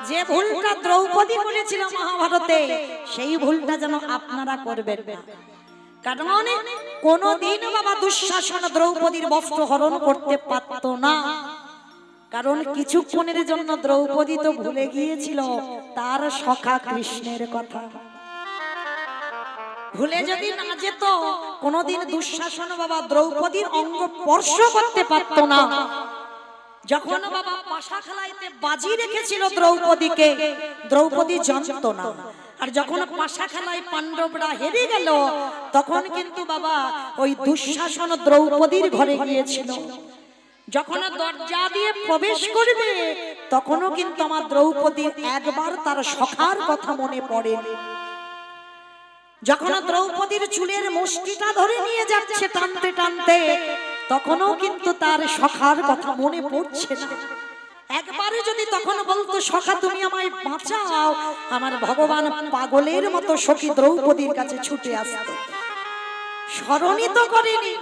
যে ভুলটা দ্রৌপদী করেছিল মহাভারতে, সেই ভুলটা যেন আপনারা করবেন না। কারণ কোনদিন বাবা দুঃশাসন দ্রৌপদীর বস্ত্র হরণ করতে পারত না। কারণ কিছুক্ষণের জন্য দ্রৌপদী তো ভুলে গিয়েছিল তার সখা কৃষ্ণের কথা। ভুলে যদি না যেত, কোনদিন দুঃশাসন বাবা দ্রৌপদীর অঙ্গ স্পর্শ করতে পারত না। যখন বাবা পাশা খেলাইতে বাজি রেখেছিল দ্রৌপদীকে, দ্রৌপদী জানত না। আর যখন পাশা খেলায় পাণ্ডবরা হেরে গেল, তখন কিন্তু বাবা ওই দুঃশাসন দ্রৌপদীর ঘরে গিয়েছিল। যখন দরজা দিয়ে প্রবেশ করবে, তখনও কিন্তু আমার দ্রৌপদীর একবার তার সখার কথা মনে পড়ে। যখন দ্রৌপদীর চুলের মুষ্টিটা ধরে নিয়ে যাচ্ছে টানতে টানতে, তখনও কিন্তু তার সখার কথা মনে পড়ছে না। একবারে যদি তখন বলতো, সখা তুমি আমায় বাঁচাও, আমার ভগবান পাগলের মতো সখী দ্রৌপদীর কাছে ছুটে আসতো। স্মরণই তো করেনি।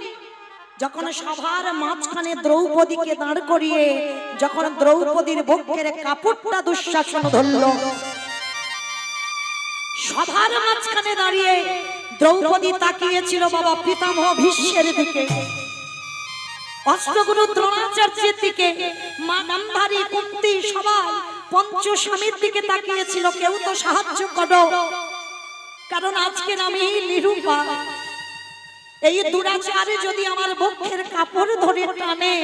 যখন সভার মাঝখানে দ্রৌপদীকে দাঁড় করিয়ে যখন দ্রৌপদীর বক্ষের কাপড়টা দুঃশাসন ধরল, সভার মাঝখানে দাঁড়িয়ে দ্রৌপদী তাকিয়েছিল বাবা পিতামহ ভীষ্মের দিকে, অষ্টগুরু দ্রোণাচার্যের দিকে, মা গান্ধারী, কুন্তি, সবাই পঞ্চস্বামীর দিকে তাকিয়েছিল। কেউ তো সাহায্য করো, কারণ আজকের আমি নিরুপায়। এই দুরাচারে যদি আমার বক্ষের কাপড় ধরে টানে,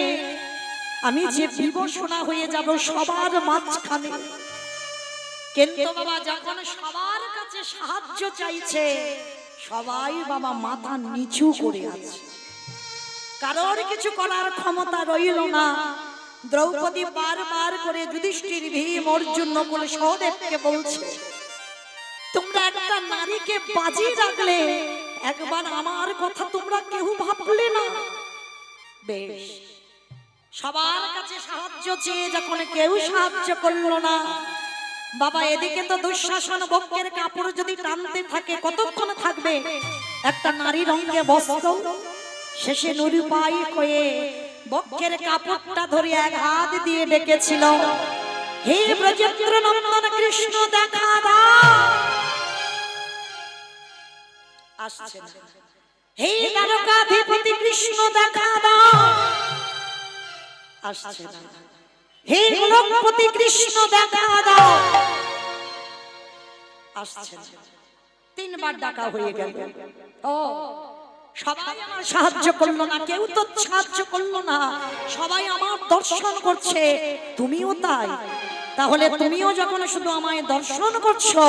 আমি যে বিভূষণা হয়ে যাব সবার মাঝখানে। কিন্তু বাবা যখন সবার কাছে সাহায্য চাইছে, সবাই বাবা মাথা নিচু করে আছে, কারোর কিছু করার ক্ষমতা রইল না। দ্রৌপদী বারবার করে যুধিষ্ঠির, ভীম, অর্জুন, নকুল, সহদেবকে বলছে, তোমরা একটা নারীকে বাজি রাখলে, একবার আমার কথা তোমরা কেউ ভাবলে না। বেশ, সবার কাছে সাহায্য চেয়ে যখন কেউ সাহায্য করলো না, বাবা এদিকে তো দুঃশাসন বক্ষের কাপড় যদি টানতে থাকে কতক্ষণ থাকবে? একটা নারীর অঙ্গে বস্ত্র, শেষে নিরুপায় হয়ে বক্ষের কাপড়টা ধরে এক হাত দিয়ে ডেকেছিল, হে ব্রজেন্দ্র নন্দন কৃষ্ণ দেখা দাও। আসছে না। হে দ্বারকাধিপতি কৃষ্ণ দেখা দাও। আসছে না। হে গোলকপতি কৃষ্ণ দেখা দাও। আসছে না। তিনবার ডাকা হয়ে গেল। ও সবাই আমার সাহায্য করলো না, কেউ তো সাহায্য করলো না, সবাই আমার দর্শন করছে, তুমিও তাই। তাহলে তুমিও যখন শুধু আমায় দর্শন করছো,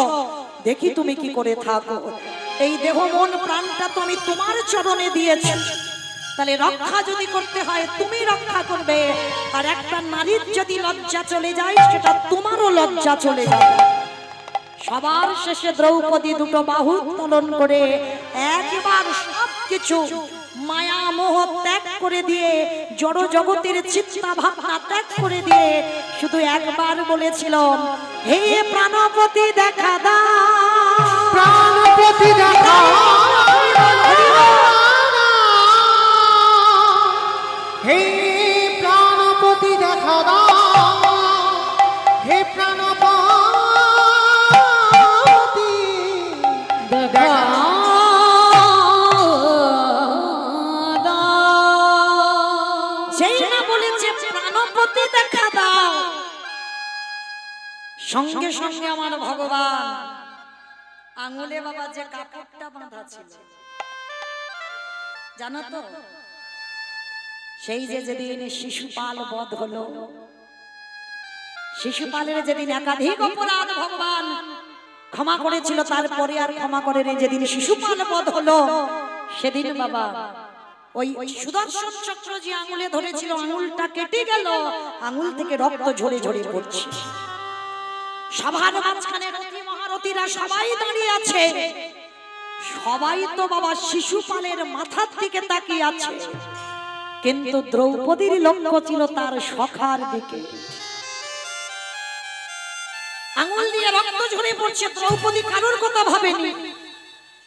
দেখি তুমি কি করে থাকো। এই দেহ মন প্রাণটা তো আমি তোমার চরণে দিয়েছি, তাহলে রক্ষা যদি করতে হয় তুমি রক্ষা করবে। আর একটা নারীর যদি লজ্জা চলে যায়, সেটা তোমারও লজ্জা চলে যাবে। সবার শেষে দ্রৌপদী দুটো বাহু উত্তোলন করে একবার সবকিছু মায়া মোহ ত্যাগ করে দিয়ে, জড় জগতের চিন্তা ভাবনা ত্যাগ করে দিয়ে শুধু একবার বলেছিল, হে প্রাণপতি দেখা দাও, প্রাণপতি দেখা হে প্রাণপতি দেখা দাও, হে প্রাণপতি দেখা সেই না বলেছে প্রাণপতি দেখা দাও, সঙ্গে সঙ্গে আমার ভগবান আঙুলে বাবা যে কাপড়টা বাঁধা ছিল জানো তো, সেই যে যেদিন শিশুপাল বধ হলো, শিশুপালের যেদিন একাধিক অপরাধ ভগবান ক্ষমা করেছিল, তারপরে আর ক্ষমা করেনি। যেদিন শিশুপাল বধ হলো, সেদিন বাবা ওই সুদর্শন চক্র যে আঙুলে ধরেছিল, আঙুলটা কেটে গেল, আঙুল থেকে রক্ত ঝরে ঝরে পড়ছে। সভার মাঝখানে রতি মহারথীরা সবাই দাঁড়িয়ে আছে, সবাই তো বাবা শিশুপালের মাথার দিকে তাকিয়ে আছে, কিন্তু দ্রৌপদীর লক্ষ্য ছিল তার সখার দিকে। আঙুল দিয়ে রক্ত ঝরে পড়ছে, দ্রৌপদী কারোর কথা ভাবেনি।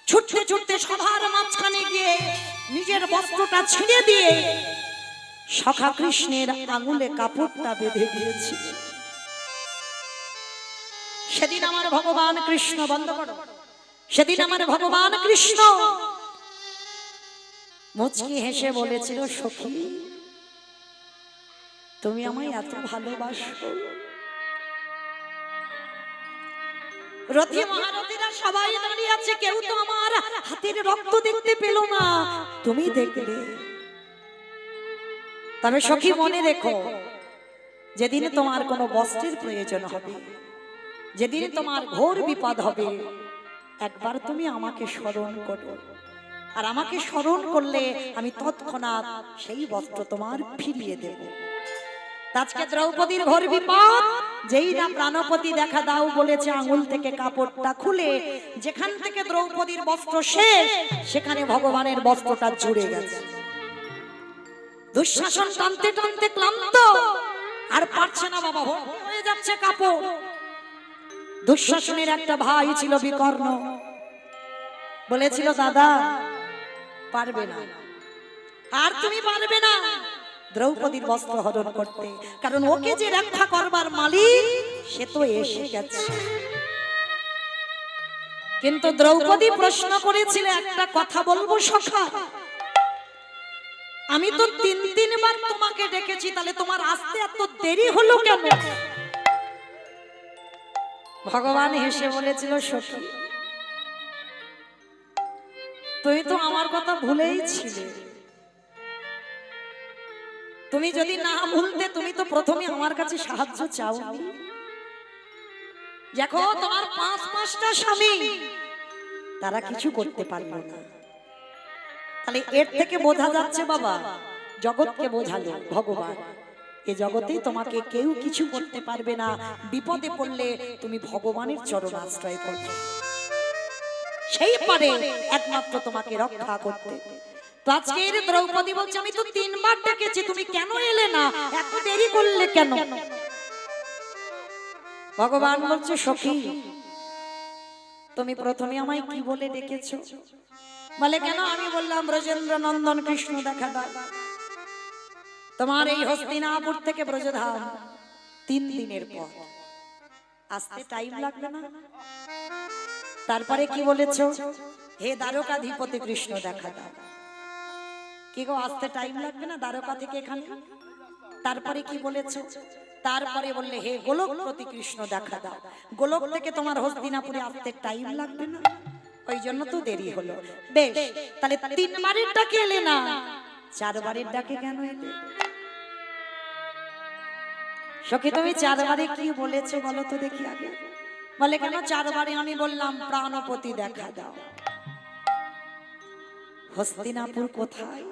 ছুটতে ছুটতে সভার মাঝখানে গিয়ে নিজের বস্ত্রটা ছিঁড়ে দিয়ে সখা কৃষ্ণের আঙুলে কাপড়টা বেঁধে দিয়েছে। সেদিন আমার ভগবান কৃষ্ণ, বন্ধ করো, সেদিন আমার ভগবান কৃষ্ণ মুচকি হেসে বলেছিল, সখী তুমি আমায় এত ভালোবাসো। রথী মহারথীরা সবাই দাঁড়িয়ে আছে, কেউ তো আমার হাতের রক্ত দেখতে পেল না, তুমি দেখলে। তবে সখী মনে রেখো, যেদিন তোমার কোনো বস্ত্রের প্রয়োজন হবে, যেদিন তোমার ঘোর বিপদ হবে, একবার তুমি আমাকে স্মরণ করো, আর আমাকে স্মরণ করলে আমি তৎক্ষণাৎ সেই বস্ত্র তোমার ফিরিয়ে দেব। আজকে দ্রৌপদীর ঘোর বিপদ, যেই না প্রাণপতি দেখা দাও বলেছে, আঙুল থেকে কাপড়টা খুলে যেখান থেকে দ্রৌপদীর বস্ত্র শেষ, সেখানে ভগবানের বস্ত্রটা জুড়ে গেছে। দুঃশাসন টানতে টানতে ক্লান্ত, আর পারছে না বাবা, হয়ে যাচ্ছে কাপড়। দুঃশাসনের একটা ভাই ছিল বিকর্ণ, বলেছিল, দাদা পারবে না, আর তুমি পারবে না দ্রৌপদীর বস্ত্র হরণ করতে, কারণ ওকে যে রক্ষা করবার মালিক সে তো এসে গেছে। কিন্তু দ্রৌপদী প্রশ্ন করেছিল, একটা কথা বলবো সখা, আমি তো তিনবার তোমাকে ডেকেছি, তাহলে তোমার আসতে এত দেরি হলো কেন? ভগবান হেসে বলেছিল, সখী তুমি তো আমার কথা ভুলেই ছিলে। তুমি যদি না ভুলতে, তুমি তো প্রথমে আমার কাছে সাহায্য চাওনি। দেখো তোমার পাঁচটা স্বামী, তারা কিছু করতে পারলো না। তাহলে এর থেকে বোঝা যাচ্ছে বাবা, জগৎকে বোঝালো ভগবান, এ জগতে তোমাকে কেউ কিছু করতে পারবে না। বিপদে পড়লে তুমি ভগবানের চরণ আশ্রয় করবে, সেই পারে একমাত্র তোমাকে রক্ষা করতে। তো আজকের দ্রৌপদী বলছে, আমি তো তিনবার ডেকেছি, তুমি কেন এলে না, এত দেরি করলে কেন? ভগবান বলছে, সখী তুমি প্রথমে আমায় কি বলে ডেকেছো? বলে, কেন? আমি বললাম, ব্রজেন্দ্র নন্দন কৃষ্ণ দেখা দাও। তোমার এই হস্তিনাপুর থেকে ব্রজধাম 3 দিনের পথ, আসতে টাইম লাগবে না? তারপরে কি বলেছো? হে দ্বারকাধিপতি কৃষ্ণ দেখা দাও। কি গো, আসতে টাইম লাগবে না দ্বারকা থেকে এখানে? তারপরে কি বলেছো? তারপরে বললে, হে গোলকপতি কৃষ্ণ দেখা দাও। গোলক থেকে তোমার হস্তিনাপুরে আসতে টাইম লাগবে না? ওই জন্য তো দেরি হলো। বেশ, তাহলে 3 বারের ডাকে এলে না, 4 বারের ডাকে কেন এলে? সখী তুমি 4 বারে কি বলেছো বলো তো দেখি আগে। বলে, কেন 4 বারে আমি বললাম, প্রাণপতি দেখা দাও। হস্তিনাপুর কোথায়,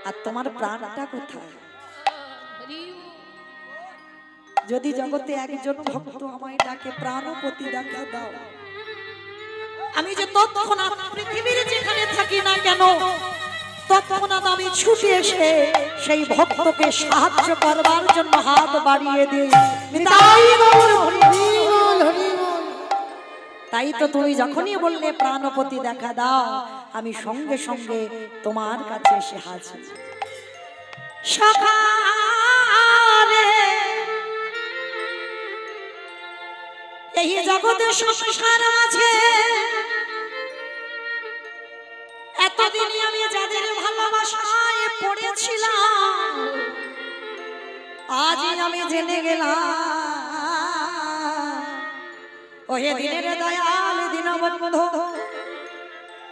আর তোমার প্রাণটা কোথায়? যদি জগতে একজন ভক্ত আমায় ডাকে, প্রাণপতি দেখা দাও, আমি যে তৎক্ষণাৎ পৃথিবীর যেখানে থাকি না কেন, তৎক্ষণাৎ আমি ছুটে এসে সেই ভক্তকে সাহায্য করবার জন্য হাত বাড়িয়ে দিই। তাই তো তুমি যখনই বললে প্রাণপতি দেখা দাও, আমি সঙ্গে সঙ্গে তোমার কাছে এসে হাজির। সখারে এই জগতে সংসার আছে, এতদিন আমি যাদের ভালোবাসায় পড়েছিলাম, আজ আমি জেনে গেলাম, ওহে দিনের দয়াল দীনবন্ধু,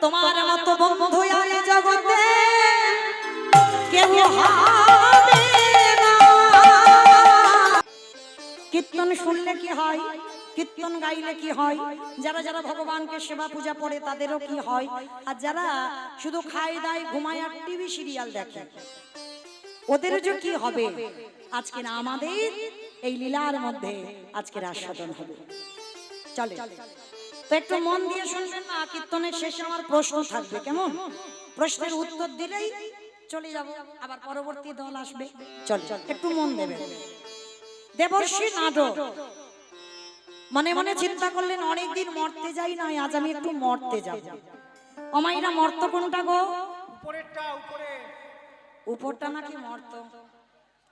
তোমার মতো বন্ধু আর জগতে কেউ হবে না। কীর্তন শুনলে কি হয়, কীর্তন গাইলে কি হয়, যারা যারা ভগবানকে সেবা পূজা করে তাদেরও কি হয়, আর যারা শুধু খায় দায় ঘুমায় আর টিভি সিরিয়াল দেখে ওদেরও যে কি হবে। আজকে না আমাদের এই লীলার মধ্যে আজকের আস্বাদন হবে। চলে তো একটু মন দিয়ে শুনবেন না, কীর্তনের শেষে আমার প্রশ্ন থাকবে, কেমন? প্রশ্নের উত্তর দিলেই চলে যাব, আবার পরবর্তী দল আসবে। চল একটু মন দেবেন। দেবর্ষী নাটক মনে মনে চিন্তা করলেন, অনেকদিন মরতে যাই না, আজ আমি একটু মরতে যাব। অমাইরা মর্ত কোনটা গো? উপরেরটা, উপরে। উপরটা নাকি মর্ত?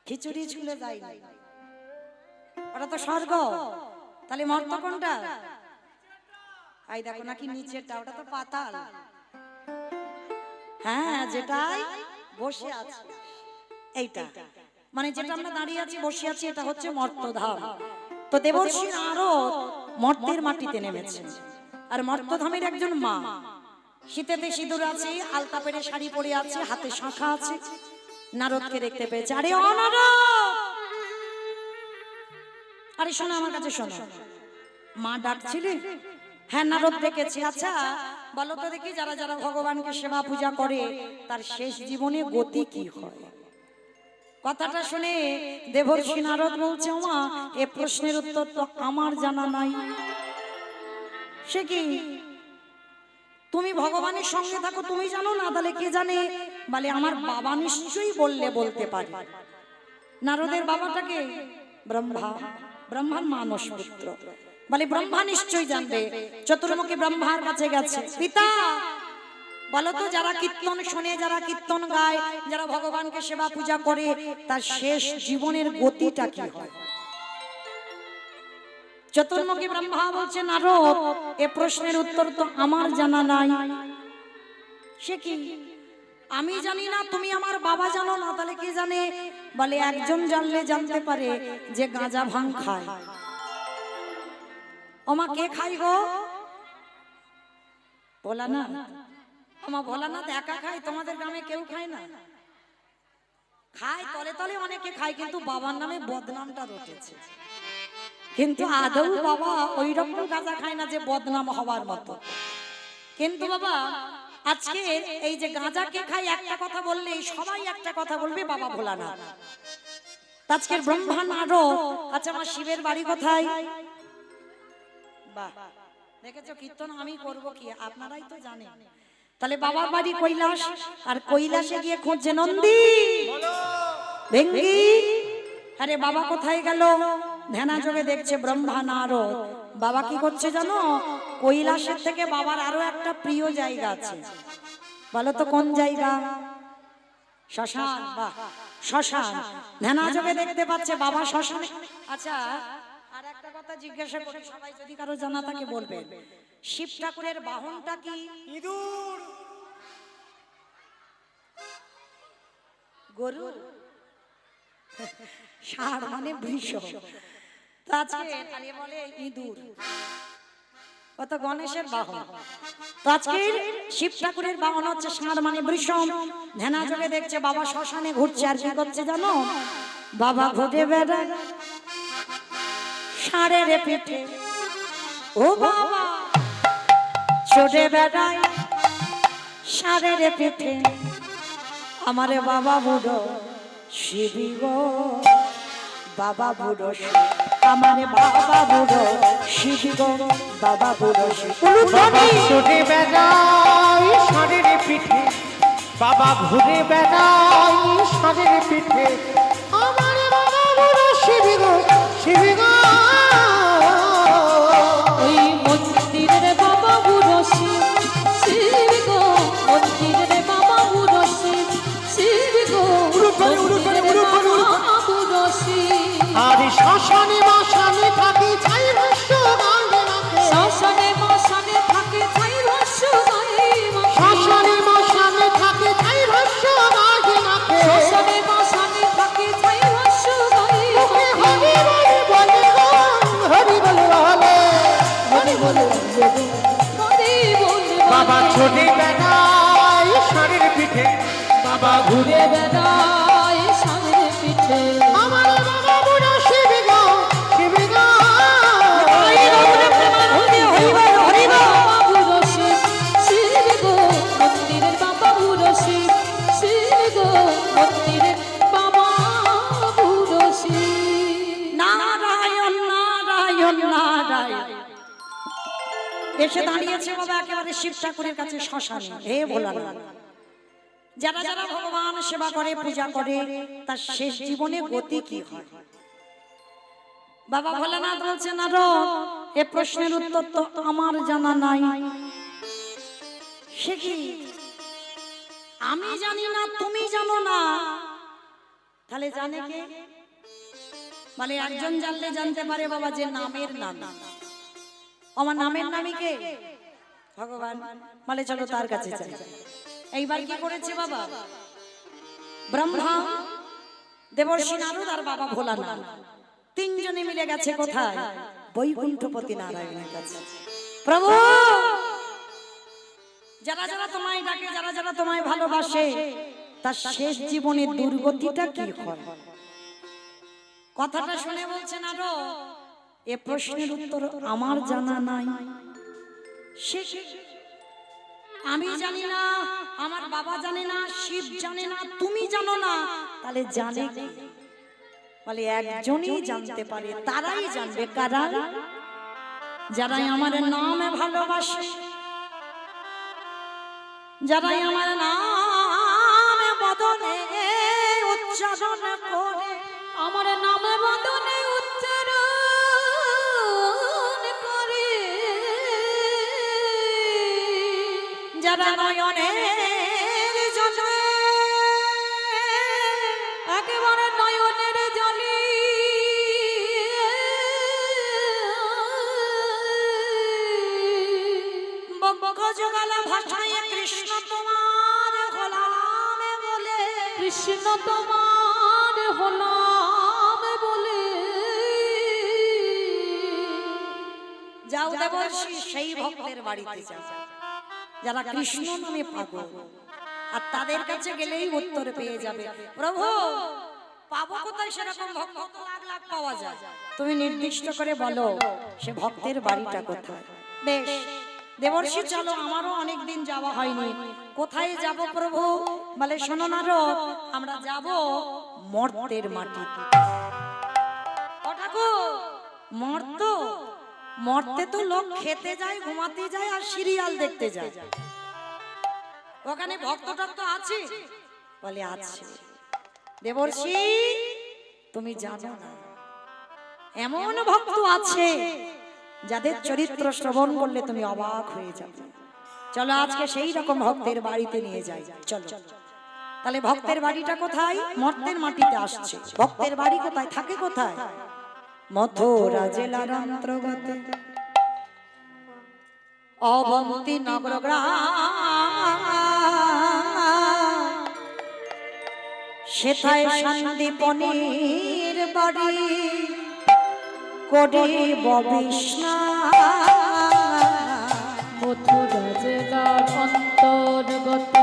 খিচুড়ি ছুলে যায় না, ওটা তো স্বর্গ। তাহলে মর্ত কোনটা? এই দেখো নাকি নিচেরটা, ওটা তো পাতাল। হ্যাঁ, যেটাই বসে আছে এইটা, মানে যেটা আমরা দাঁড়িয়ে আছি বসে আছি, এটা হচ্ছে মর্তধাম। তো দেবর্ষি নারদ মর্তের মাটিতে নেমেছে, আর মর্তধামের একজন মা শীতেতে সিঁদুর আছে, আলতা পেরে শাড়ি পরে আছে, হাতে শাঁখা আছে, নারদকে দেখতে পেয়েছে। আরে ও নারদ, আরে শোনো আমার কাছে শোনো। মা ডাকছিলে? হ্যাঁ নারদ ডেকেছি। আচ্ছা বলো তো দেখি, যারা যারা ভগবানকে সেবা পূজা করে তার শেষ জীবনে গতি কি হয়? কথাটা শুনে দেবর্ষি নারদ বলছে, ওমা এ প্রশ্নের উত্তর তো আমার জানা নাই। সে কি, তুমি ভগবানের সঙ্গে থাকো, তুমি জানো না? তাহলে কে জানে? বলে আমার বাবা নিশ্চয়ই বললে বলতে পারে। নারদের বাবাটাকে ব্রহ্মা, ব্রহ্মার মানস পুত্র। বলে ব্রহ্মা নিশ্চয়ই জানবে। চতুর্মুখী ব্রহ্মার কাছে গেছে, পিতা বলো তো, যারা কীর্তন শোনে, যারা কীর্তন গায়, যারা ভগবানকে সেবা পূজা করে, তার শেষ জীবনের গতিটা কি হয়? চতুর্মুখী ব্রহ্মা বলছে, নারদ এ প্রশ্নের উত্তর তো আমার জানা নাই। সে কি, আমি জানি না, তুমি আমার বাবা জানো না, তাহলে কে জানে? বলে একজন জানলে জানতে পারে, যে গাঁজা ভাং খায়। ওমা কে খাই গো? বলা না, ওমা বলা না, একা খাই? তোমাদের গ্রামে কেউ খায় না? খায়, তলে তলে অনেকে খায়, কিন্তু বাবার নামে বদনামটা রটেছে। কিন্তু আদৌ বাবা ওই রকম গাঁজা খায় না যে বদনাম হওয়ার মতো। কিন্তু বাবা আজকে এই যে গাঁজা কে খায়, একটা কথা বললে সবাই একটা কথা বলবে, বাবা ভোলানাথ। আজকের ব্রহ্মা নারদ। আচ্ছা আমার শিবের বাড়ি কোথায়? বাহ, দেখেছো কীর্তন আমি করব কি, আপনারাই তো জানেন। তাহলে বাবার বাড়ি কৈলাস, আর কৈলাসে গিয়ে খুঁজছে নন্দী ভেঙ্গি। আরে বাবা কোথায় গেল? ধ্যানা যোগে দেখছে ব্রহ্মা নারদ। বাবা কি করছে জানো? কৈলাসের থেকে বাবার আরো একটা প্রিয় জায়গা আছে। বলো তো কোন জায়গা? শ্মশান। বাহ, শ্মশান। ধ্যানা যোগে দেখতে পাচ্ছে বাবা শ্মশানে। আচ্ছা আর একটা কথা জিজ্ঞাসা করি, সবাই যদি কারো জানা থাকে বলবেন, শিব ঠাকুরের বাহনটা কি? ইঁদুর। গরু। ষাঁড় মানে বৃষ। তো আজকে আরে বলে ইঁদুর, কত গণেশের বাহন। তো আজকে শিব ঠাকুরের বাহন হচ্ছে ষাঁড় মানে বৃষ। ধ্যানা যোগে দেখছে বাবা শ্মশানে ঘুরছে, আর কি করছে জানো? বাবা ঘুরে বেড়ায় ষাঁড়ের পিঠে, ও বাবা চড়ে বেড়ায় ষাঁড়ের পিঠে। আমারে বাবা বুড়ো শিবি গো, বাবা বুড়ো শিব, আমারে বাবা বুড়ো শিবি গো, বাবা বুড়ো শিব। বাবা চড়ে বেড়াই ষাঁড়ের পিঠে, বাবা ঘুরে বেড়াই ষাঁড়ের পিঠে। আমার বাবা বুড়ো শিবি গো, শিবি গো। ওই মন্দিরের বাবা বুড়ো শিব, শিব গো, মন্দিরের বাবা বুড়ো শিব, শিব গো, মন্দিরের বাবা বুড়ো শিব। আর শ্মশানে মশানে থাকি ছাই ভস্য গাঙ্গে নাকে, শ্মশানে মশানে থাকে ছাই ভস্য গায়ে মাখে। শ্মশানে মশানে থাকি ছাই ভস্য গাঙ্গে নাকে। শ্মশানে মশানে থাকে ছাই ভস্য গায়ে মুখে মাখে। হরি বলে বলে গো, হরি বলে বলে, হরি বলে বলে গো, হরি বলে বাবা বলে। চড়ে বেড়াই ষাঁড়ের পিঠে, বাবা ঘুরে ঘুরে বেড়ায় সামনে পিঠে। আমার বাবা বুড়ো শিবি গো, শিবি গো। বাবা বুড়ো শিব, শিব গো, মন্দিরের বাবা বুড়ো শিব, শিব গো, মন্দিরের বাবা বুড়ো শিব। নারায়ণ নারায়ণ নারায়ণ। এসে দাঁড়িয়েছে বাবা একেবারে শিব ঠাকুরের কাছে শ্মশানে। হে ভোলানাথ, যারা যারা ভগবান সেবা করে পূজা করে তার শেষ জীবনে গতি কি হয়? বাবা ভোলানাথ বলছে, নারদ এ প্রশ্নের উত্তর তো আমার জানা নাই। সে কি, আমি জানি না, তুমি জানো না, তাহলে জানে কে? মানে একজন জানলে জানতে পারে বাবা যে নামের নাম, আমার নামের নামই কে? ভগবান। মানে চলো তার কাছে যাই। এইবার কি করেছে বাবা? ব্রহ্মা, দেবর্ষি নারদ আর বাবা ভোলানাথ তিনজনে মিলে গেছে কোথায়? বৈকুণ্ঠপতি নারায়ণের কাছে। প্রভু, যারা যারা তোমায় ডাকে, যারা যারা তোমায় ভালোবাসে, তার শেষ জীবনের দুর্গতিটা কি হয়? কথাটা শুনে বলছে নারদ, এ প্রশ্নের উত্তর আমার জানা নাই। আমি জানি না, আমার বাবা জানে না, শিব জানে না, তুমি জানো না, তাহলে জানে কে? বলে একজনই জানতে পারে, তারাই জানবে। কারা? যারাই আমার নামে ভালোবাসে, যারাই আমার নামে বদনে উচ্চারণ করে, আমার নামে বদনে উচ্চারণ করে, যারা নয়নের জলে একেবারে নয়নের জলে বক্ষ জোগালা ভাষায় কৃষ্ণ তোমার গোলামে বলে, কৃষ্ণ তোমার হলাম বলে, যাও দেবর্ষি সেই ভক্তের বাড়িতে যাও যারা কৃষ্ণ নামে পাগল, আর তাদের কাছে গেলেই উত্তর পেয়ে যাবে। প্রভু, পাবো কোথায় সেরকম ভক্ত? তো লাখ লাখ পাওয়া যায়, তুমি নির্দিষ্ট করে বলো সে ভক্তের বাড়িটা কোথায়। বেশ দেবর্ষি, চলো, আমারও অনেকদিন যাওয়া হয়নি। কোথায় যাব প্রভু? বলে শোনো নারদ, আমরা যাব মর্তের মাটিতে। ও ঠাকুর, মর্ত? মরতে তো লোক খেতে যায়, ঘুমাতে যায়, আর সিরিয়াল দেখতে যায়। ওখানে ভক্ত টক্ত আছে? বলে আছে। দেবর্ষি, তুমি জানো না, এমন ভক্ত আছে যাদের চরিত্র শ্রবণ করলে তুমি অবাক হয়ে যাবে। চলো আজকে সেই রকম ভক্তের বাড়িতে নিয়ে যাই। চলো। তাহলে ভক্তের বাড়িটা কোথায়? মর্তের মাটিতে আসছে। ভক্তের বাড়ি কোথায়? থাকে কোথায়? মথুরা জেলার অন্তর্গত অবন্তী নগর গ্রাম, সেথায় সন্দীপনির বাড়ি করিব বিস্নান। মথুরা জেলার অন্তর্গত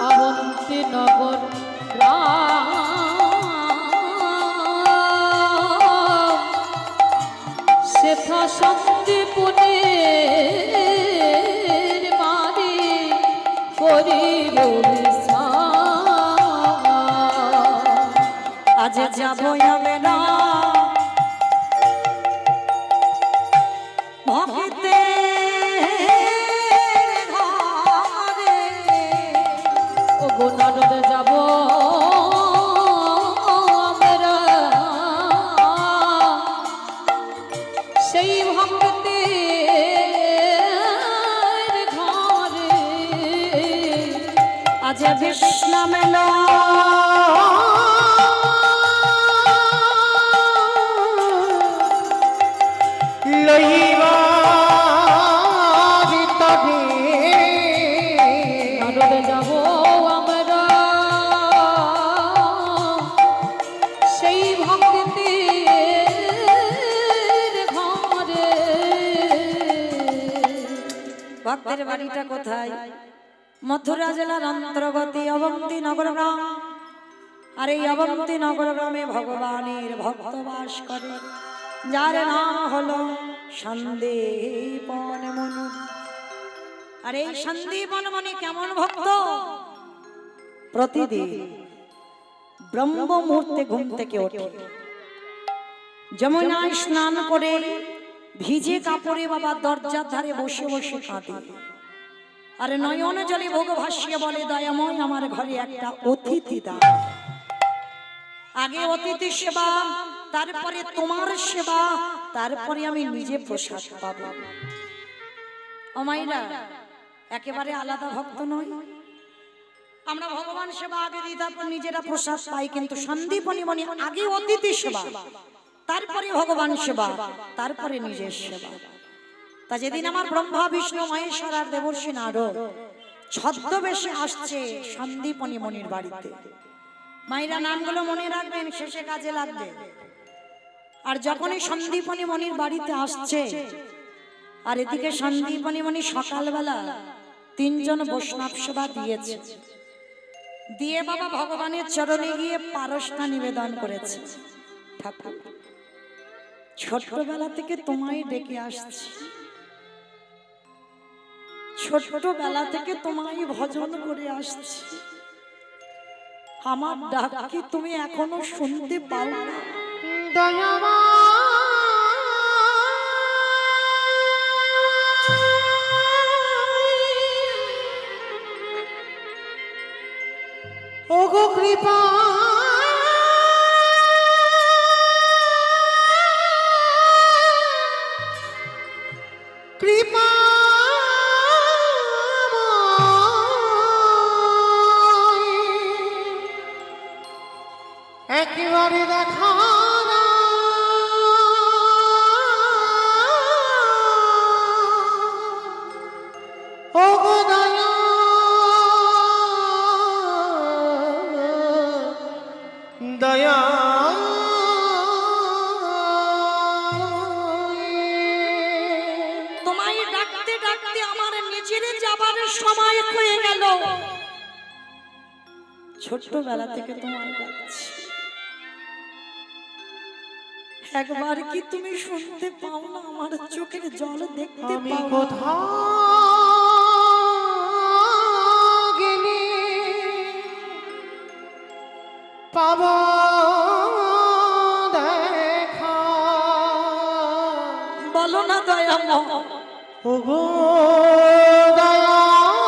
অবন্তী নগর গ্রাম, সেথা সন্দীপনের বাড়ি করিব বিস্নান। আজ যাব আমি না ভক্তে ঘরে, ও গো নারদ যাব আমরা সেই ভক্তের ঘরে। আজ বিশ্রাম লো নারদ যাব আমরা সেই ভক্তের ঘরে। ভক্তের বাড়িটা কোথায়? মথুরা জেলার অন্তর্গত অবন্তী নগর গ্রাম। আর এই অবন্তী নগর গ্রামে ভগবানের ভক্ত বাস করে, যার নাম হলো সন্দীপন মুনি। আর এই সন্দীপন মুনি কেমন ভক্ত? প্রতিদিন ব্রহ্ম মুহূর্তে ঘুম থেকে ওঠে, যমুনায় স্নান করে ভিজে কাপড়ে বাবা দরজার ধারে বসে বসে কাঁদে, আর নয়ন জলে ভোগ ভাসিয়ে বলে, দয়াময় আমার ঘরে একটা অতিথি দাও। আগে অতিথি সেবা, তারপরে তোমার সেবা, তারপরে আমি নিজে প্রসাদ পাবো। ও মাইরা, একেবারে আলাদা ভক্ত নয়। আমরা ভগবান সেবা আগে দিই, তারপর নিজেরা প্রসাদ পাই, কিন্তু সন্দীপনী মনি আগে অতিথি সেবা, তারপরে ভগবান সেবা, তারপরে নিজের সেবা। তা যেদিন আমার ব্রহ্মা বিষ্ণু মহেশ্বর আর দেবর্ষি নারদ ছদ্মবেশে আসছে সন্দীপনী মনির বাড়িতে, মায়েরা নামগুলো মনে রাখবেন, শেষে কাজে লাগবে। আর যখনই সন্দীপনী মনির বাড়িতে আসছে, আর এদিকে সন্দীপনী মনি সকালবেলা 3 জন বৈষ্ণব সেবা দিয়েছে, দিয়ে বাবা ভগবানের চরণে গিয়ে পারসটা নিবেদন করেছে। ঠাকুর, ছোটবেলা থেকে তোমায় ডেকে আসছি, ছোটবেলা থেকে তোমায় ভজন করে আসছি, আমার ডাক কি তুমি এখনো শুনতে পাও না? দয়ামা ওগো কৃপা কৃপা একেবারে দেখা না ওগো দয়া দয়া তোমায় ডাকতে ডাকতে আমার নিজের যাবার সময় হয়ে গেল, ছোটবেলা থেকে তোমায় ডাকছি, একবার কি তুমি শুনতে পাও না? আমার চোখের জল দেখতে আমি পাও না? কোথাও গেলে পাব দেখা বলো না দয়াময়, ওগো দয়াময়ী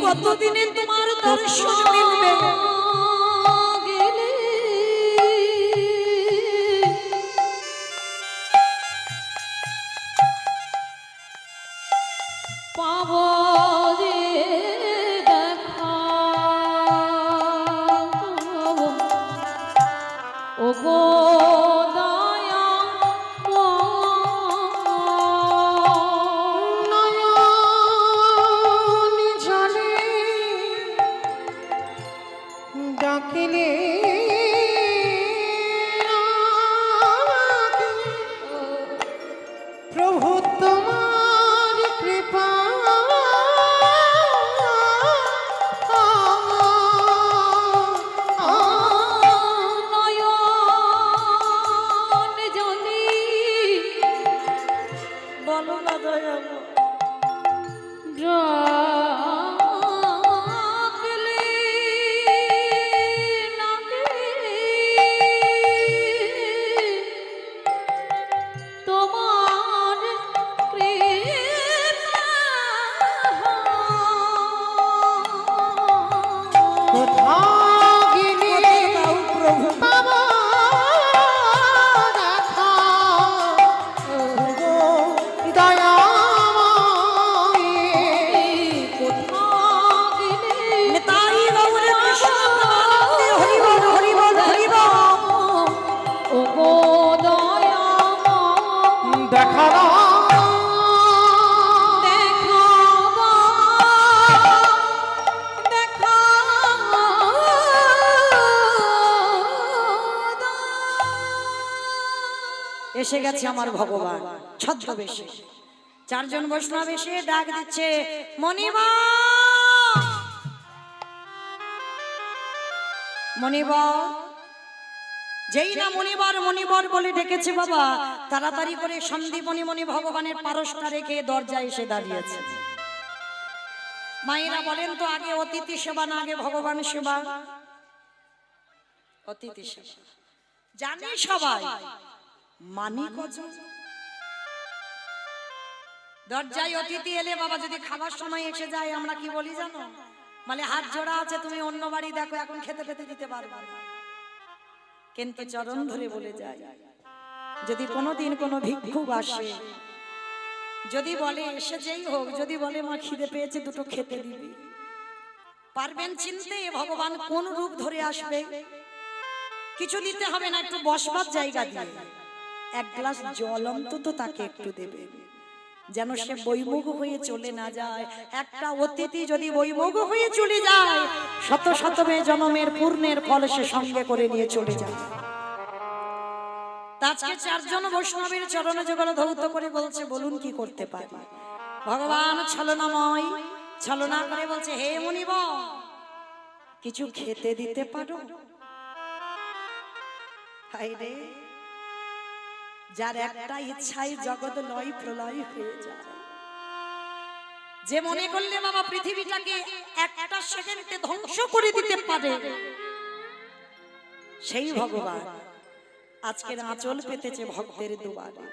কতদিনে তোমার দর্শন মিলবে? গেলে পাব রে দেখা ওগো নয়ন জলে ডাকিলে প্রভু তোমার কৃপা নয়ন জলে বলো না দয়াময়, ডাকলে নাকে তোমার কোথাও গেলে দাও প্রভু, পাব দেখা ওগো দয়াময়ী নিতাই গৌরে কৃষ্ণ প্রেমানন্দে হরি বল হরি বল হরি বল। ওগো দয়াময় দেখা দাও এসে গেছে আমার ভগবান ছদ্মবেশে, 4 জন বৈষ্ণব এসে ডাক দিচ্ছে, মনিবা মনিবা। যেই না মনিবার মনিবর বলে ডেকেছে বাবা, তাড়াতাড়ি করে সন্দীপনী মনি ভগবানের পারসটা রেখে দরজায় এসে দাঁড়িয়েছে। মায়েরা বলেন তো, আগে অতিথি সেবা না আগে ভগবান সেবা? অতিথি সেবা জানি সবাই, মানি কজন? দরজায় অতিথি এলে বাবা যদি খাবার সময় এসে যায়, আমরা কি বলি জানো? মানে হাত জোড়া আছে, তুমি অন্য বাড়ি দেখো, এখন খেতে খেতে দিতে পারবে না। কিন্তু চরণ ধরে বলে যায়, যদি কোনোদিন কোনো ভিক্ষুক আসে, যদি বলে এসে যেই হোক, যদি বলে মা খিদে পেয়েছে দুটো খেতে দিবি, পারবেন চিনতে ভগবান কোন রূপ ধরে আসবে? কিছু দিতে হবে না, একটু বসবার জায়গা দিয়ে এক গ্লাস জল অন্তত তাকে একটু দেবে, যেন সে বৈমুখ হয়ে চলে না যায়। একটা অতিথি যদি বৈমুখ হয়ে চলে যায়, শত শত জনমের পূর্ণের ফল সে সঙ্গে করে নিয়ে চলে যায়। আজকে চারজন বৈষ্ণবের চরণে যুগল ধৌত করে বলছে, বলুন কি করতে পারি? ভগবান ছলনাময়, ছলনা করে বলছে, হে মুনিব, কিছু খেতে দিতে পারো? হায় রে, যার একটা ইচ্ছাই জগৎ লয় প্রলয় হয়ে যায়, যে মনে করলে বাবা পৃথিবীটাকে একটা সেকেন্ডে ধ্বংস করে দিতে পারে, সেই ভগবান আজকের আঁচল পেতেছে ভক্তের দুয়ারে।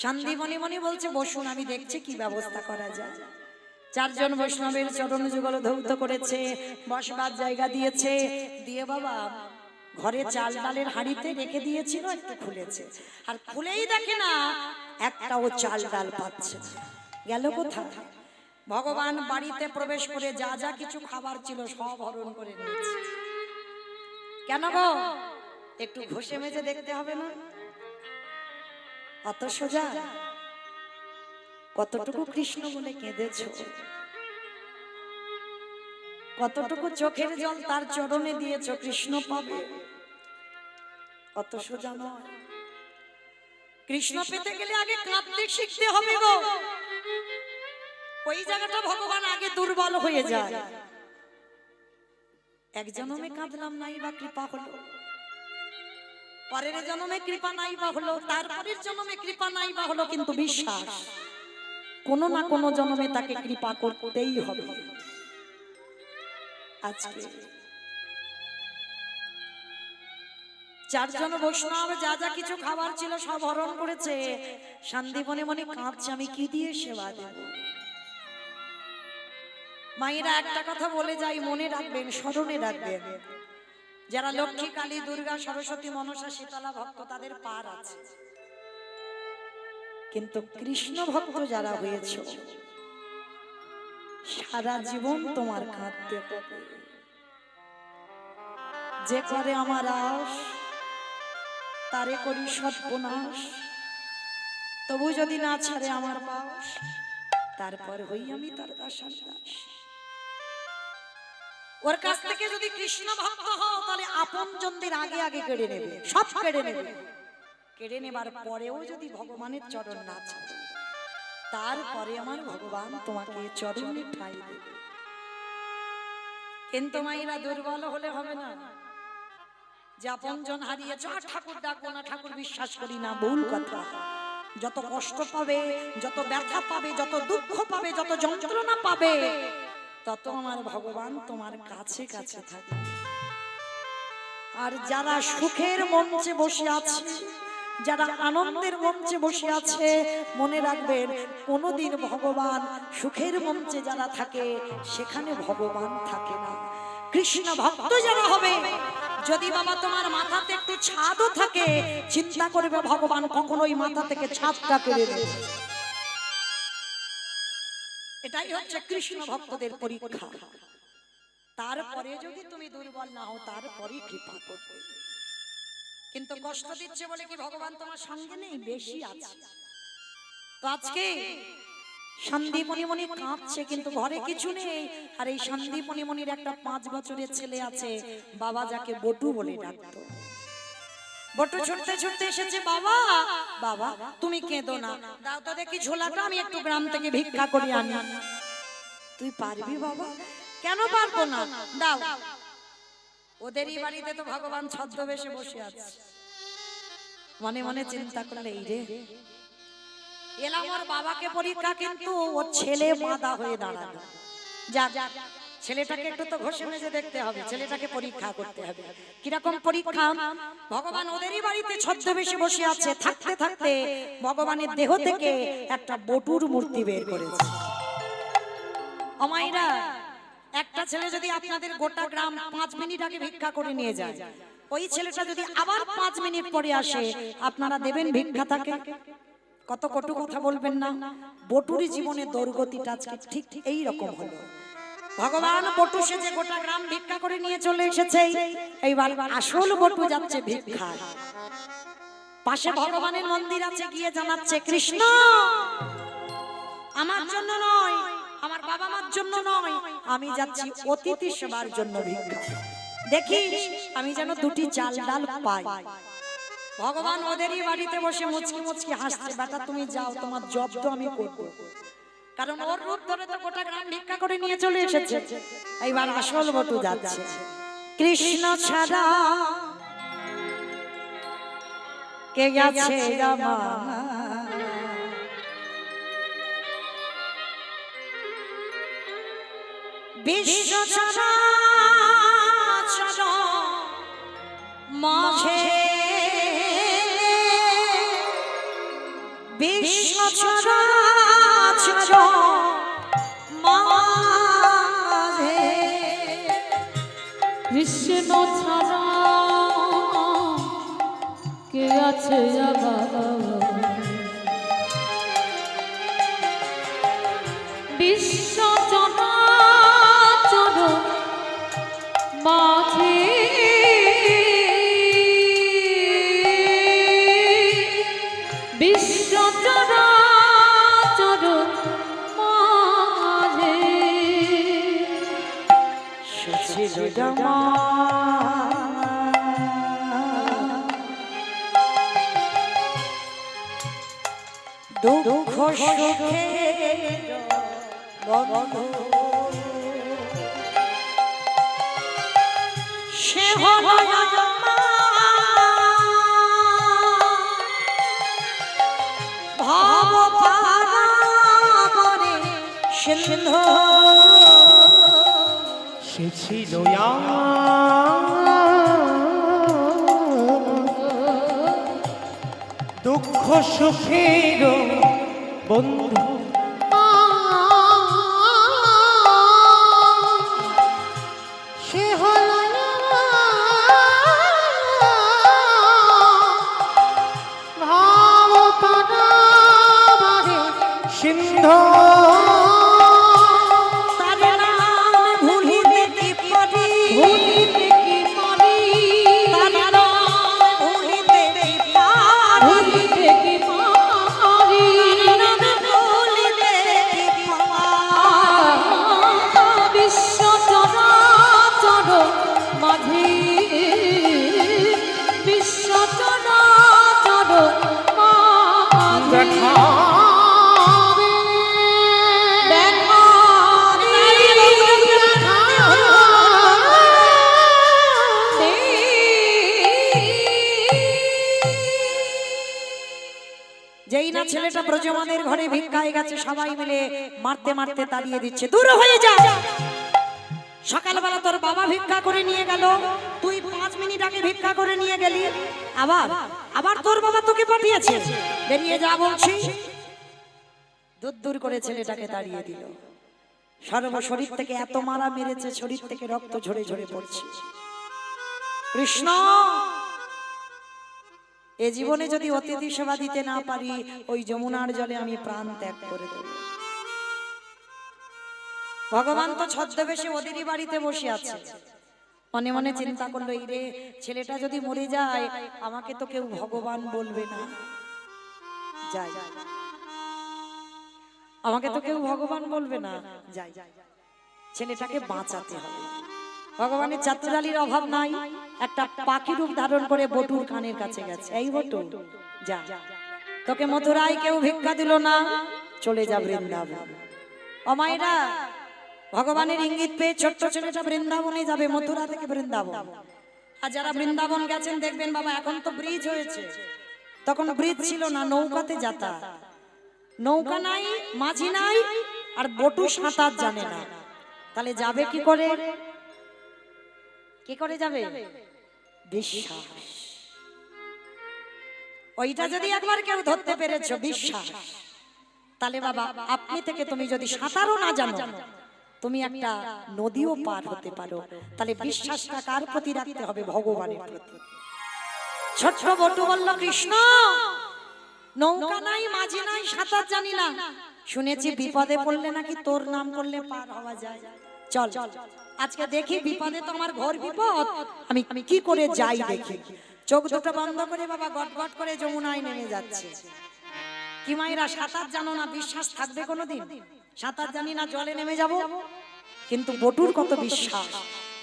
শান্তি মনে মনে বলছে, বসুন, আমি দেখছি কি ব্যবস্থা করা যায়। চারজন বৈষ্ণবের চরণ যুগল ধৌত করেছে, বসবার জায়গা দিয়েছে, দিয়ে বাবা ঘরে চাল ডালের হাঁড়িতে রেখে দিয়েছিল, একটু খুলেছে, আর খুলেই দেখে না একটাও চাল ডাল পাচ্ছে। গেল কোথায়? ভগবান বাড়িতে প্রবেশ করে যা যা কিছু খাবার ছিল সব হরণ করে নিয়েছে। কেন গো? একটু ঘষে মেজে দেখতে হবে না? অত সোজা? কতটুকু কৃষ্ণ বলে কেঁদেছো, কতটুকু চোখের জল তার চরণে দিয়েছো, কৃষ্ণ পাবে? অত সোজা নয়। কৃষ্ণ পেতে গেলে আগে কাঁদতে শিখতে হবে গো। ওই জায়গাটা ভগবান আগে দুর্বল হয়ে যায়। এক জন্মে কাঁদলাম, নাই বা কৃপা হলো, পরের জন্মে কৃপা নাই বা হলো, তারপরের জন্মে কৃপা নাই বা হলো, কিন্তু বিশ্বাস কোনো না কোনো জন্মে তাকে কৃপা করতেই হবে। আজকে চারজন বৈষ্ণব যা যা কিছু খাবার ছিল সব হরণ করেছে। শান্তি মনে মনে কাঁদছে, আমি কি দিয়ে সেবা দেব? মায়েরা একটা কথা বলে যাই, মনে রাখবেন, স্মরণে রাখবেন, যারা লক্ষ্মী, কালী, দুর্গা, সরস্বতী, মনসা, শীতলা ভক্ত, তাদের পার আছে, কিন্তু কৃষ্ণ ভক্ত যারা হয়েছে সারা জীবন তোমার কাঁদতে হবে। যে করে আমার আশ, তারে করি সর্বনাশ, তবু যদি না ছাড়ে আমার পাশ, তারপর হই আমি তার দাসার দাস। ওর কাছ থেকে যদি কৃষ্ণ ভক্ত হও, তাহলে আপন জনদের আগে আগে কেড়ে নেবে, সব কেড়ে নেবে। কেড়ে নেবার পরেও যদি ভগবানের চরণ না ছাড়ে, তারপরে আমার ভগবান তোমাকে চরণে ঠাঁই দেবে। কিন্তু মায়েরা দুর্বল হলে হবে না, যে আপন জন হারিয়েছ, ঠাকুর ডাকবো না, ঠাকুর বিশ্বাস করি না, ভুল কথা। যত কষ্ট পাবে, যত ব্যথা পাবে, যত দুঃখ পাবে, যত যন্ত্রণা পাবে, তত আমার ভগবান তোমার কাছে কাছে থাকে। আর যারা সুখের মঞ্চে বসে আছে, যারা আনন্দের মঞ্চে বসে আছে, মনে রাখবেন কোনোদিন ভগবান সুখের মঞ্চে যারা থাকে সেখানে ভগবান থাকে না। কৃষ্ণ ভক্ত যারা হবে, যদি বাবা তোমার মাথাতে একটু ছাদও থাকে, চিন্তা করবে ভগবান কখনোই মাথা থেকে ছাদটা কেড়ে নেবে। এটাই হচ্ছে কৃষ্ণ ভক্তদের পরীক্ষা। তারপরে যদি তুমি দুর্বল না হও, তারপরে কৃপা করবে। কিন্তু কষ্ট দিচ্ছে বলে কি ভগবান তোমার সঙ্গে নেই? বেশি আছে। তো আজকে সন্দীপনি মনি কাঁদছে, কিন্তু ঘরে কিছু নেই। আর এই সন্দীপনি মনির একটা 5 বছরের ছেলে আছে, বাবা যাকে বটু বলে ডাকতো। বটু ছুটতে ছুটতে এসেছে, বাবা বাবা তুমি কেঁদো না, দাও তো দেখি ঝোলাটা, আমি একটু গ্রাম থেকে ভিক্ষা করি আনি। তুই পারবি বাবা? কেন পারবো না, দাও। ওদেরই বাড়িতে তো ভগবান ছদ্মবেশে বসে আছে। মনে মনে চিন্তা করলে, এই রে এলাম ওর বাবাকে পরীক্ষা, কিন্তু ওর ছেলে বাধা হয়ে দাঁড়ালো। যাক, ছেলেটাকে একটু তো ঘষে মেজে দেখতে হবে, ছেলেটাকে পরীক্ষা করতে হবে। কিরকম পরীক্ষা? ভগবান ওদেরই বাড়িতে ছদ্মবেশে বসে আছে, থাকতে থাকতে ভগবানের দেহ থেকে একটা বটুর মূর্তি বের করেছে। অমাইরা, একটা ছেলে যদি আপনাদের গোটা গ্রাম 5 মিনিট আগে ভিক্ষা করে নিয়ে যায়, ওই ছেলেটা যদি আবার 5 মিনিট পরে আসে, আপনারা দেবেন ভিক্ষা তাকে? কত কটু কথা বলবেন না। বটুরি জীবনে দৌর্গতিটা আজকে ঠিক এই রকম হলো। ভগবান বটু সেজে গোটা গ্রাম ভিক্ষা করে নিয়ে চলে এসেছে, এইবার আসল বটু যাচ্ছে ভিক্ষা। পাশে ভগবানের মন্দির আছে, গিয়ে জানাচ্ছে কৃষ্ণ আমার জন্য নয়, আমার বাবা মার জন্য নয়, আমি যাচ্ছি অতিথি সেবার জন্য ভিক্ষা। দেখি আমি যেন দুটি চাল ডাল পাই। ভগবান ওদেরই বাড়িতে বসে মুচকি মুচকি হাসছে, বেটা তুমি যাও, তোমার জব তো আমি করব। কারণ ওর রূপ ধরে তো গোটা গ্রাম ভিক্ষা করে নিয়ে চলে এসেছে। এইবার আসল বটু যাচ্ছে। কৃষ্ণ ছাড়া কে গেছে আমার, বিশ্ব চরাচর মাঝে, বিশ্ব চরাচর মাঝে কৃষ্ণ ছাড়া কে আছে বিশ্ব চরাচর মাঝে, বিশ্ব চরাচর মাঝে ছিল জমা দুঃখ সুখে বন্ধু, সে হলো ভাব পারে সিন্ধু, সে ছিল দুঃখ সুখের বন্ধু, সে হল ভাব পারে সিন্ধু, তার নাম ভুলিতে কি পারি, ভুলিতে কি পারি, তার নাম ভুলিতে কি পারি, ভুলিতে কি পারি, নাম ভুলিতে কি পারি। বিশ্ব চরাচর মাঝে, বিশ্ব চরাচর মাঝে দেখা দেখা যেই না ছেলেটা ব্রজমানের ঘরে ভিক্ষায় গেছে, সবাই মিলে মারতে মারতে তাড়িয়ে দিচ্ছে, দূর হয়ে যা। সকালবেলা তোর বাবা ভিক্ষা করে নিয়ে গেল, তুই 5 মিনিট আগে ভিক্ষা করে নিয়ে গেলি, আবার আবার তোর বাবা তোকে পাঠিয়েছে, বেরিয়ে যা বলছি। দূর দূর করে ছেলেটাকে তাড়িয়ে দিল। সর্ব শরীর থেকে এত মারা মেরেছে, শরীর থেকে রক্ত ঝরে ঝরে পড়ছে। কৃষ্ণ এ জীবনে যদি অতিথি সেবা দিতে না পারি, ওই যমুনার জলে আমি প্রাণ ত্যাগ করে দেব। ভগবান তো ছদ্মবেশে ওদেরই বাড়িতে বসে আছে, মনে মনে চিন্তা করলো, এই রে ছেলেটা যদি মরে যায়, আমাকে তো কেউ ভগবান বলবে না, যাই আমাকে তো কেউ ভগবান বলবে না, যাই ছেলেটাকে বাঁচাতে হবে। ভগবানের চাতুরালির অভাব নাই, একটা পাখি রূপ ধারণ করে বটুর কানের কাছে গেছে, এই বটু যা, তোকে মথুরায় কেউ ভিক্ষা দিল না, চলে যা বৃন্দাবন। ও মায়েরা, ভগবানের ইঙ্গিত পেয়ে ছোট্ট ছেলেটা বৃন্দাবনে যাবে, মথুরা থেকে বৃন্দাবন। আর যারা বৃন্দাবন গেছেন দেখবেন বাবা, এখন তো ব্রিজ হয়েছে, তখন ব্রিজ ছিল না, নৌকাতে যাতায়াত। নৌকা নাই, মাঝি নাই, আর বটু সাঁতার জানে না, তাহলে যাবে কি করে? কি করে যাবে? বিশ্বাস। ওইটা যদি একবার কেউ ধরতে পেরেছো, বিশ্বাস, তাহলে বাবা আপনি থেকে তুমি যদি সাঁতারও না জানো, তুমি একটা নদীও পার হতে পারো। তাহলে বিশ্বাসটা কার প্রতি রাখতে হবে? ভগবানের প্রতি। ছোট্ট বটু বলল, কৃষ্ণ নৌকা নাই, মাঝি নাই, সাঁতার জানি না। শুনেছি বিপদে পড়লে নাকি তোর নাম করলে পার হওয়া যায়। চল আজকে দেখি, বিপদে তো আমার ঘর বিপদ, আমি কি করে যাই দেখি। চোখ দুটো বন্ধ করে বাবা গট গট করে যমুনায় নেমে যাচ্ছে। কি মায়েরা সাঁতার জানো না, বিশ্বাস থাকবে কোনোদিন? সাঁতার জানি না, জলে নেমে যাব। কিন্তু বটুর কত বিশ্বাস,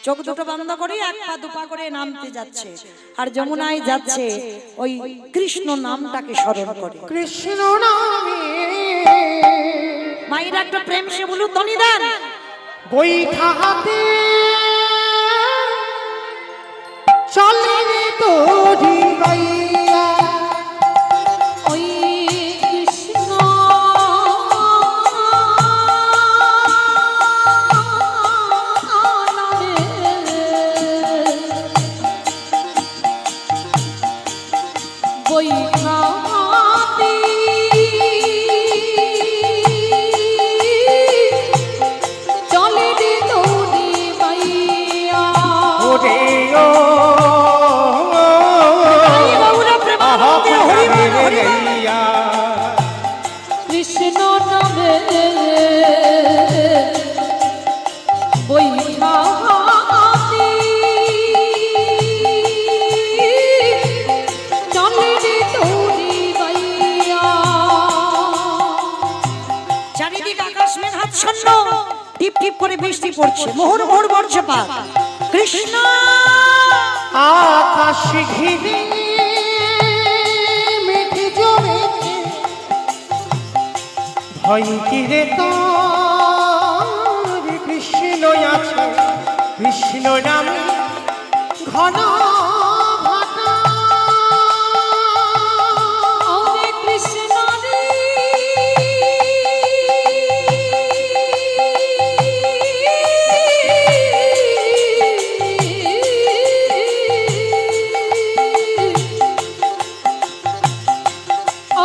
চোখ দুটো বন্ধ করে এক পা দুপা করে নামতে যাচ্ছে, আর যমুনায় যাচ্ছে ওই কৃষ্ণ নামটাকে স্মরণ করে। কৃষ্ণ নামে মায়েরা একটা প্রেম সে বলুন ধ্বনি দেন। বৈঠা হাতে চলে রে তোরি গাইয়া, ওই কৃষ্ণ নামে বৈঠাতে চলে রে তোরি গাইয়া। ওরে ও গাইয়া, কৃষ্ণ নামে বৈঠাতে চলে রে তোরি গাইয়া। চারিদিকে আকাশ মেঘাচ্ছন্ন, টিপ টিপ করে বৃষ্টি পড়ছে, মোহর মোহর বর্ষপাত। কৃষ্ণ আকাশ ঘিরে মেঘে জমেছে, ভয় কিরে তোর কৃষ্ণ আছে, কৃষ্ণ নামে ঘন ঘটা। ওরে কৃষ্ণ রে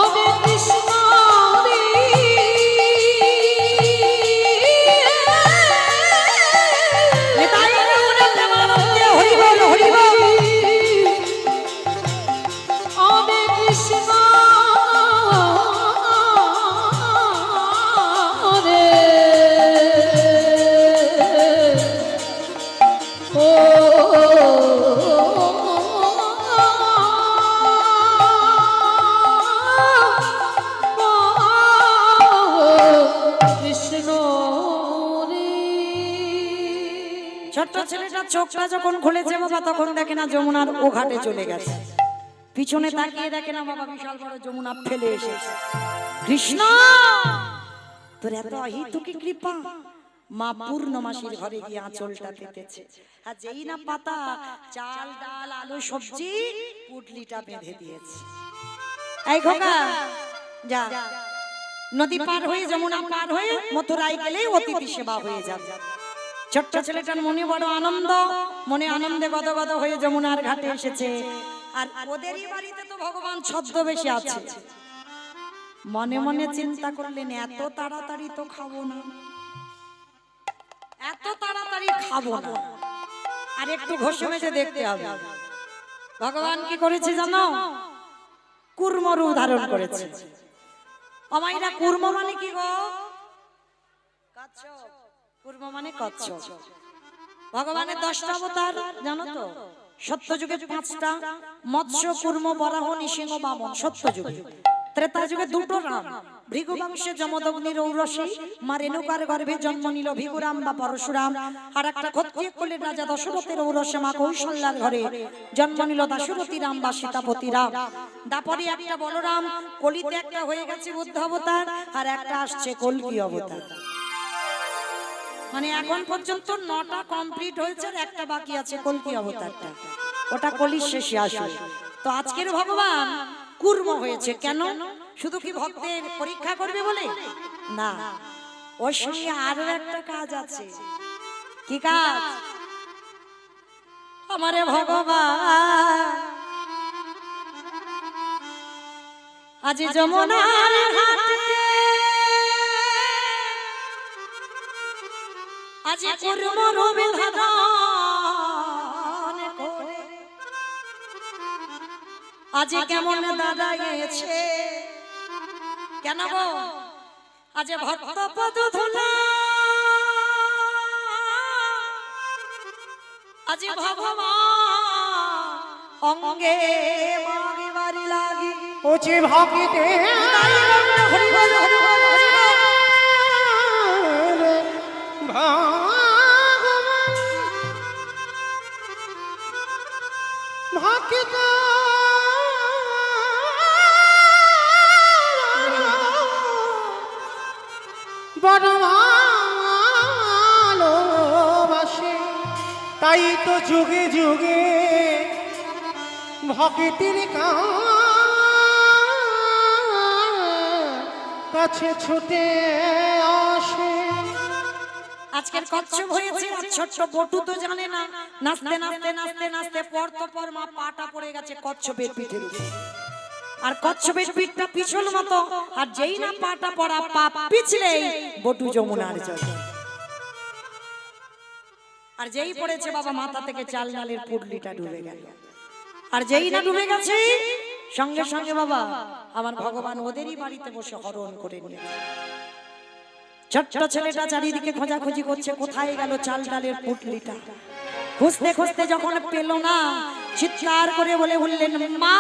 ওরে কৃষ্ণ রে নিতাই গৌর প্রেমানন্দে হরি বল হরি বল। ওরে কৃষ্ণ রে ও কৃষ্ণ রে। ছোট্ট ছেলেটা চোখটা যখন খুলেছে বাবা, তখন দেখে না যমুনার ও ঘাটে চলে গেছে। পিছনে তাকিয়ে দেখে না বাবা বিশাল বড় যমুনা ফেলে এসেছে। কৃষ্ণ তোর এত অহিতুকি কৃপা, মা পূর্ণমাসীর ঘরে গিয়ে আঁচলটা পেতেছে, আর যেই না পাতা চাল ডাল আলু সবজি পুটলিটা বেঁধে দিয়েছে। এই খোকা যা, নদী পার হয়ে যমুনা পার হয়ে মথুরায় গেলেই অতিথি সেবা হয়ে যাবে। ছোট্ট ছেলেটার মনে বড় আনন্দ, মনে আনন্দে গদগদ হয়ে যমুনার ঘাটে এসেছে। আর ওদেরই বাড়িতে তো ভগবান ছদ্মবেশে আছে। মনে মনে চিন্তা করলেন এত তাড়াতাড়ি তো খাবো না, এত তাড়াতাড়ি খাবো না, আর একটু ঘষে মেজে দেখতে হবে। ভগবান কি করেছে জানো? কুর্ম রূপ ধারণ করেছে। অমাইরা কুর্ম মানে কি গো? কচ্ছপ। কুর্ম মানে কচ্ছপ। ভগবানের 10টা অবতার জানো তো? সত্যযুগে 5টা, মৎস্য কুর্ম বরাহ নৃসিংহ বামন সত্যযুগে। ত্রেতা যুগে 2টো রাম, ভৃগু বংশে যমদগ্নির ঔরসী, মা রেণুকার গর্ভে জন্ম নিল ভিগুরাম বা পরশুরাম। আর একটা ক্ষত্রিয় কুলের রাজা দশরথের ঔরসে মা কৌশল্যার ঘরে জন্ম নিল দাশরথী রাম বা সীতাপতি রাম। দাপরে একটা বলরাম, কলিতে একটা হয়ে গেছে বুদ্ধ অবতার, আর একটা আসছে কল্কি অবতার। মানে এখন পর্যন্ত 9টা কমপ্লিট হয়েছে, আর একটা বাকি আছে কল্কি অবতারটা, ওটা কলির শেষে আসবে। তো আজকের ভগবান কুর্ম হয়েছে কেন? শুধু কি ভক্তের পরীক্ষা করবে বলে না, ওর সঙ্গে আরো একটা কাজ আছে। কি কাজ? আমারে ভগবান আজ যমুনার ঘাটে আজ কুর্ম রূপে ধারণ করে আজ কেমন দাঁড়াইছে কেন গো আজ ভক্ত পদ ধুলা আজ ভগবান অঙ্গে মাগে বাড়ি লাগি ও যে ভাগিতে হরি বল হরি বল হরি বল হরি বল ভগবান ভাগিত বড় ভালোবাসে তাই তো যুগে যুগে ভক্তির কাছে ছুটে আসে। আজকের কচ্ছপ হয়েছে আর ছোট্ট বটু তো জানে না নাচতে নাচতে নাচতে নাচতে পর তো পর মা পাটা পড়ে গেছে কচ্ছপের পিঠের উপর আর কচ্ছপের পিঠটা পিছল মতো আর যেই না পাটা পড়া পা পিছলেই বটু যমুনার জল আর যেই পড়েছে বাবা মাথা থেকে চাল ডালের পুডলিটা ডুবে গেল আর যেই না ডুবে গেছে সঙ্গে সঙ্গে বাবা আমার ভগবান ওদেরই বাড়িতে বসে হরণ করে নিয়েছে। ছোট্ট ছেলেটা চারিদিকে খোঁজাখুঁজি করছে কোথায় গেল চাল ডালের পুটলিটা খুঁজতে খুঁজতে যখন পেল না চিৎকার করে বলে উঠলেন মা